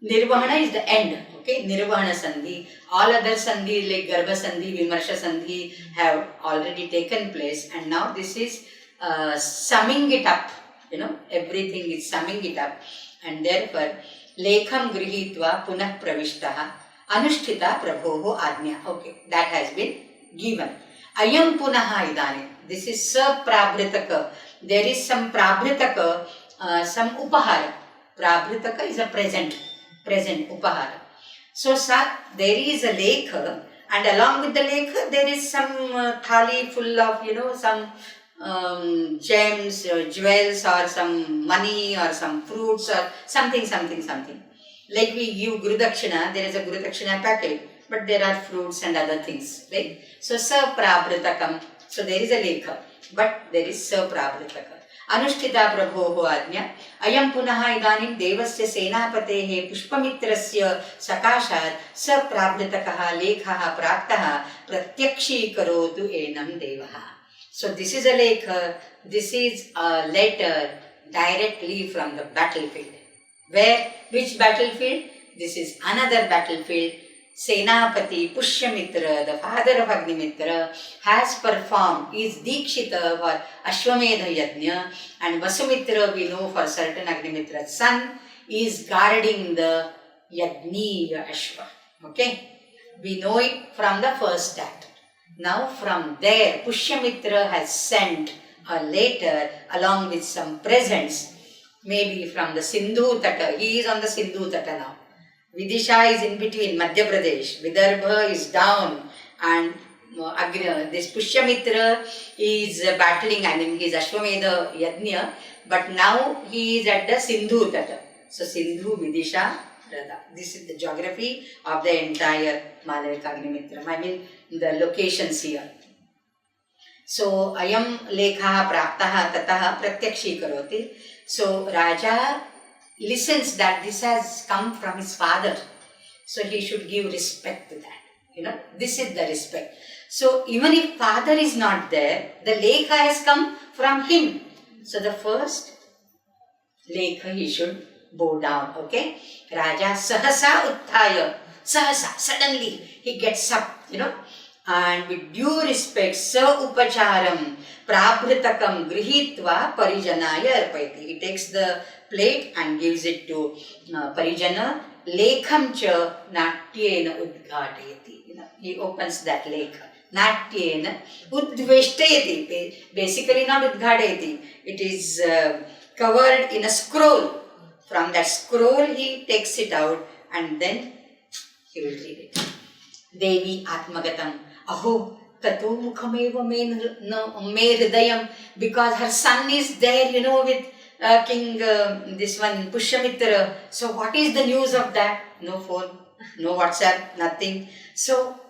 Nirvahana is the end. Okay, Nirvahana Sandhi. All other Sandhi like Garbha Sandhi, Vimarsha Sandhi have already taken place, and now this is summing it up. Everything is summing it up, and therefore Lekham Grihitva Punah Pravishtaha Anushtita Prabhoho Ajna. Okay, that has been given. Ayam Punaha Idani. This is Sa Prabhritaka. There is some Prabhritaka, some Upahara. Prabhritaka is a present Upahara. So there is a lekha, and along with the lekha there is some thali full of some gems or jewels or some money or some fruits or something. Like we give Guru Dakshina, there is a Guru Dakshina packet, but there are fruits and other things. Right? So Sa Prabhritakam. So there is a lekha, but there is Sa Prabhritaka. Anushtita Prabhoho Ajna. Ayam Punaha Idanim Devasya Senapatehe Pushpamitrasya Sakashat Sa Prabhritakaha Lekhaha Praptaha Pratyakshi Karotu Enam Devaha. So this is a lekha, this is a letter directly from the battlefield. Which battlefield? This is another battlefield. Senapati Pushyamitra, the father of Agnimitra, has performed, is Dikshita for Ashwamedha Yajna, and Vasumitra, we know for certain Agnimitra's son, is guarding the Yajniya Ashwa. Okay? We know it from the first act. Now from there, Pushyamitra has sent a letter along with some presents, maybe from the Sindhu Tata. He is on the Sindhu Tata now. Vidisha is in between, Madhya Pradesh. Vidarbha is down, and this Pushyamitra is battling, he is Ashwamedha Yajna, but now he is at the Sindhu Tata. So Sindhu, Vidisha, Radha. This is the geography of the entire Malavikagnimitram. I mean the locations here. So Ayam Lekha Praptaha Tataha Pratyakshi Karoti. So Raja listens that this has come from his father, so he should give respect to that. This is the respect. So even if father is not there, the lekha has come from him. So the first lekha he should bow down. Okay, Raja Sahasa Utthaya. Sahasa, suddenly he gets up, and with due respect, Sa Upacharam Prabhritakam Grihitva Parijanaya Arpayati. He takes the plate and gives it to Parijana. Lekham cha natyena udghatayati. He opens that lekha. Natyena udveshtayati. Basically not udghatayati. It is covered in a scroll. From that scroll he takes it out and then he will read it. Devi Atmagatam. Aho Tato Mukhameva me hridayam. Because her son is there, with King, this one, Pushyamitra. So what is the news of that? No phone, no WhatsApp, nothing. So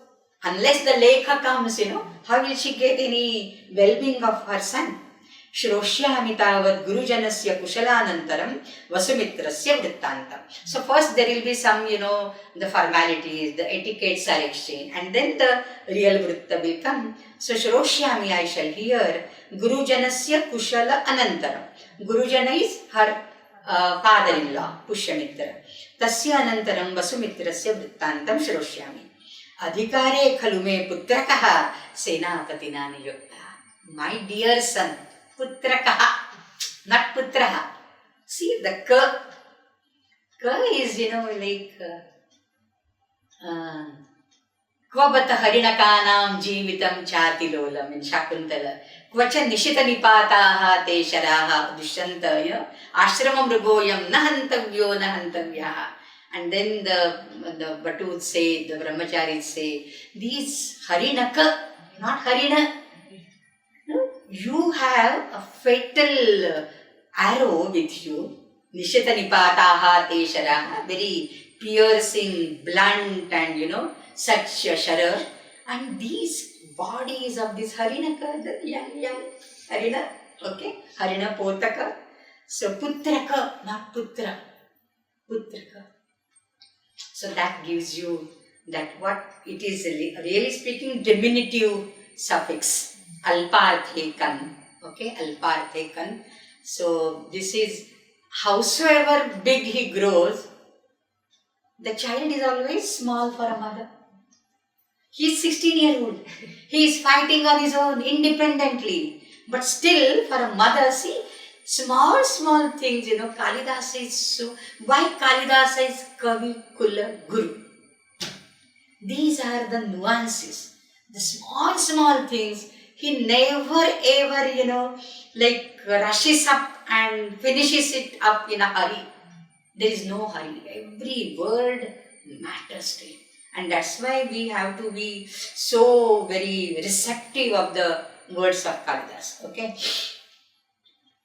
unless the lekha comes, how will she get any well-being of her son? Shroshya Tavad Gurujanasya Kushalanantaram Vasumitrasya Vrittantam. So first there will be some, the formalities, the etiquettes are exchanged, and then the real Vritta will come. So Shroshya I shall hear Gurujanasya Kushala Anantaram. Gurujana is her father-in-law, Pushyamitra. Tasya Anantaram Vasumitrasya Vrittantam Shroshami. Adhikare Khalume Putrakaha Senapatina Niyukta. My dear son, Putrakaha, not Putraha. See the Ka, Ka is, like Kvabata Harinakanam Jeevitam Chatilolam in Shakuntala. Kvacha Nishita Nipataha Te Sharaha Dushanta, Ashramam Rugoyam Nahantavyo Nahantavyaha. And then the Batuts say, the Brahmacharis say, these Harinaka, not Harina. No, you have a fatal arrow with you. Nishita Nipataha Te Sharaha, very piercing, blunt, and such a sharar. And these bodies of this Harinaka, the young Harina, okay, Harina Potaka. So Putraka, not Putra, Putraka. So that gives you that what it is really speaking diminutive suffix, alparthekan, okay, alparthekan. So this is howsoever big he grows, the child is always small for a mother. He is 16-year-old. He is fighting on his own independently. But still, for a mother, see, small things, Kalidasa is so... Why Kalidasa is Kavi Kula Guru? These are the nuances. The small things. He never ever, rushes up and finishes it up in a hurry. There is no hurry. Every word matters to him. And that's why we have to be so very receptive of the words of Kalidasa. Okay?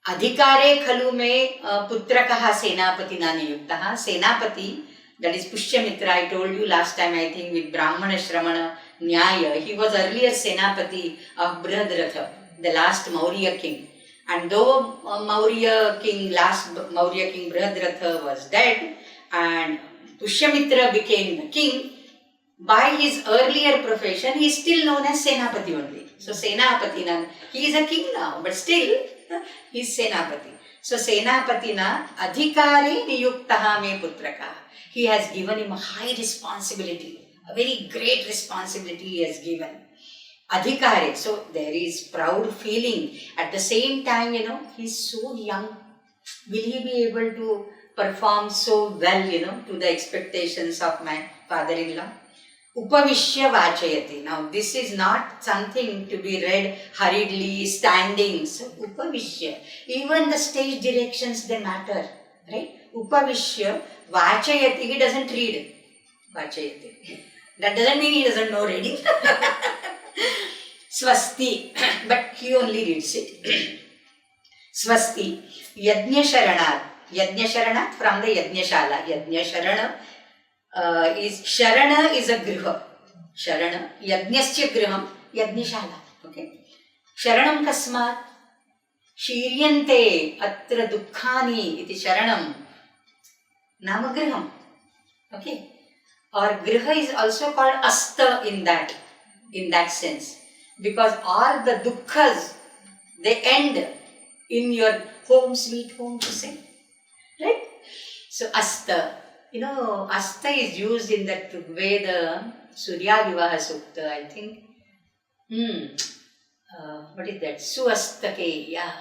Adhikare khalu me putrakaha senapatina niyuktaha. Senapati, that is Pushyamitra, I told you last time, I think, with Brahmana Shramana Nyaya. He was earlier Senapati of Brihadratha, the last Maurya king. And though last Maurya king Brihadratha was dead and Pushyamitra became the king, by his earlier profession, he is still known as Senapati only. So Senapatina, he is a king now, but still he is Senapati. So Senapatina adhikare niyuktaha me putraka. He has given him a high responsibility, a very great responsibility he has given. Adhikare, so there is proud feeling. At the same time, he is so young. Will he be able to perform so well, to the expectations of my father-in-law? Upavishya vachayati. Now, this is not something to be read hurriedly, standing. So, upavishya. Even the stage directions, they matter. Right? Upavishya vachayati. He doesn't read. Vachayati. That doesn't mean he doesn't know reading. Swasti. But he only reads it. Swasti. Yajna Sharanat. Yajna Sharanat from the Yajna Shala. Yajna Sharana. Sharana is a griha. Sharana. Yajnasya griham. Yajnishala. Okay. Sharanam kasmat. Shiryante atra dukkhani iti sharanam. Namagriham. Okay. Or griha is also called asta in that sense. Because all the dukkhas, they end in your home, sweet home to say. Right? So asta. Asta is used in that Veda Surya Vivaha Sukta, I think. What is that? Suastake, yeah.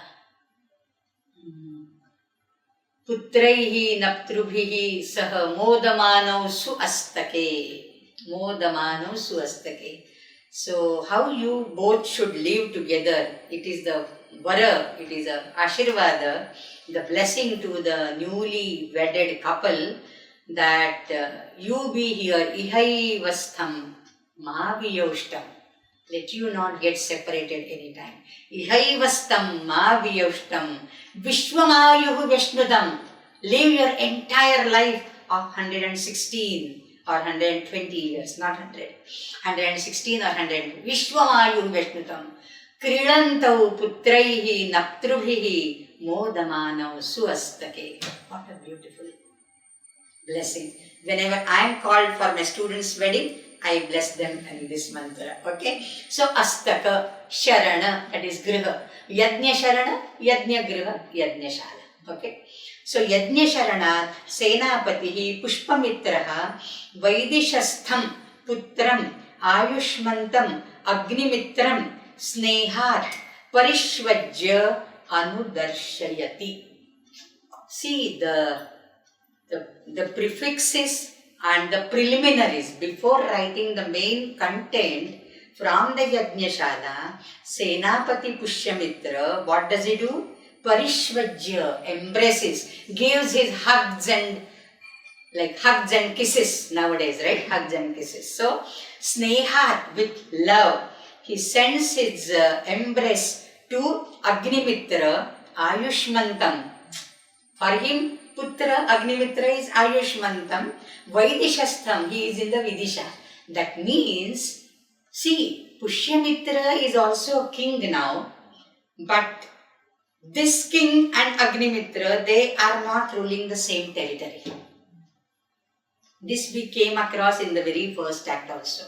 Putraihi naptrubhihi saha modamanav suastake. Modamanav suastake. So, how you both should live together, it is the vara, it is a ashirvada, the blessing to the newly wedded couple, that you be here, ihai vastham mahaviyaushtam. Let you not get separated anytime. Ihai vastham mahaviyaushtam vishwamayuhu veshnudam. Live your entire life of 116 or 120 years, not 100. 116 or 100. Vishwamayuhu veshnudam. Kridantau putraihi naptrubhihi modamanav suastake. What a beautiful blessing. Whenever I am called for my students' wedding, I bless them in this mantra. Okay? So, Astaka, Sharana, that is Griha. Yajna Sharana, Yajna Griha, Yajna Shala. Okay? So, Yajna Sharana, Senapatihi, Pushpamitraha, Vidishastham, Putram, Ayushmantam, Agnimitram, Snehat, Parishvajya, Anudarshayati. See, the the prefixes and the preliminaries before writing the main content from the Yajnashala. Senapati Pushyamitra, what does he do? Parishvajya, embraces, gives his hugs and kisses nowadays, right? Hugs and kisses. So, Snehat, with love, he sends his embrace to Agnimitra, Ayushmantam. For him, Putra Agnimitra is Ayushmantam, Vidishastham, he is in the Vidisha. That means, see, Pushyamitra is also a king now, but this king and Agnimitra, they are not ruling the same territory. This we came across in the very first act also.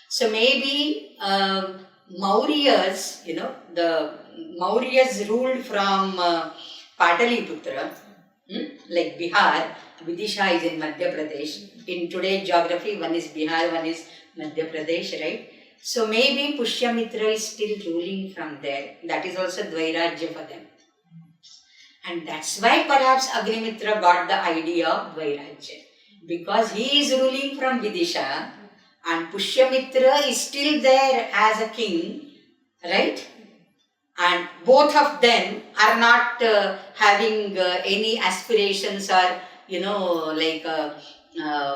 So maybe Mauryas, the Mauryas ruled from Pataliputra, like Bihar. Vidisha is in Madhya Pradesh. In today's geography, one is Bihar, one is Madhya Pradesh, right? So maybe Pushyamitra is still ruling from there. That is also Dvairajya for them. And that's why perhaps Agnimitra got the idea of Dvairajya. Because he is ruling from Vidisha and Pushyamitra is still there as a king, right? And both of them are not having any aspirations or,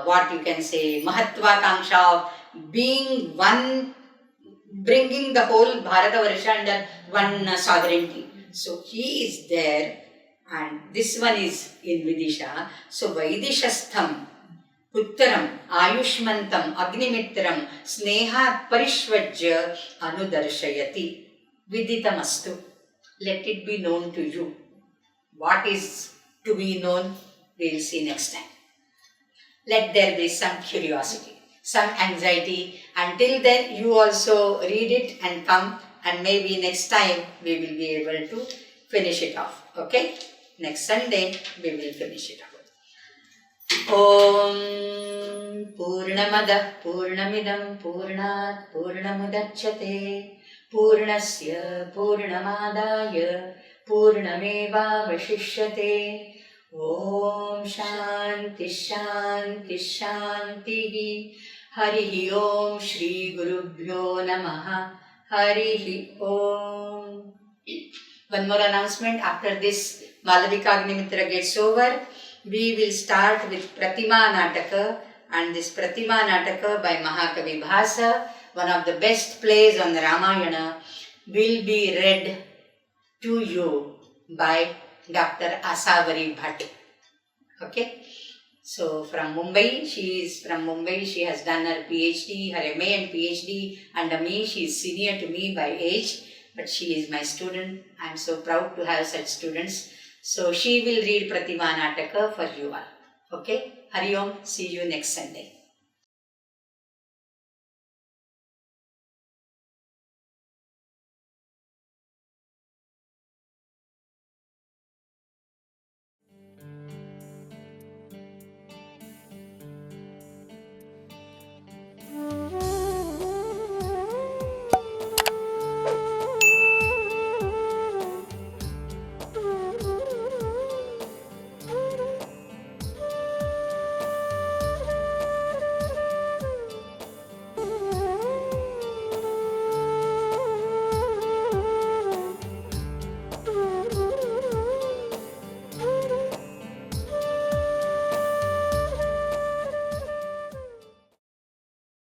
what you can say, Mahatvakanksha of being one, bringing the whole Bharatavarsha under one sovereignty. So he is there and this one is in Vidisha. So Vaidishastham, Puttaram, Ayushmantam, Agnimitram, Snehat Parishvajya Anudarshayati. Viditamastu. Let it be known to you. What is to be known, we will see next time. Let there be some curiosity, some anxiety. Until then, you also read it and come, and maybe next time we will be able to finish it off. Okay? Next Sunday, we will finish it off. Om Purnamada Purnamidam Purnat Purnamudachyate Purnasya Purnamadaya Purnameva Vashishyate. Om Shanti Shanti Shanti. Harihi Om Shri Gurubhyo Namaha. Harihi Om. One more announcement. After this Malavikagnimitram gets over, we will start with Pratima Nataka, and this Pratima Nataka by Mahakavi Bhasa, one of the best plays on the Ramayana, will be read to you by Dr. Asavari Bhatt. Okay? So from Mumbai, she has done her PhD, her MA and PhD under me. She is senior to me by age, but she is my student. I am so proud to have such students. So she will read Pratima Nataka for you all. Okay? Hari Om. See you next Sunday.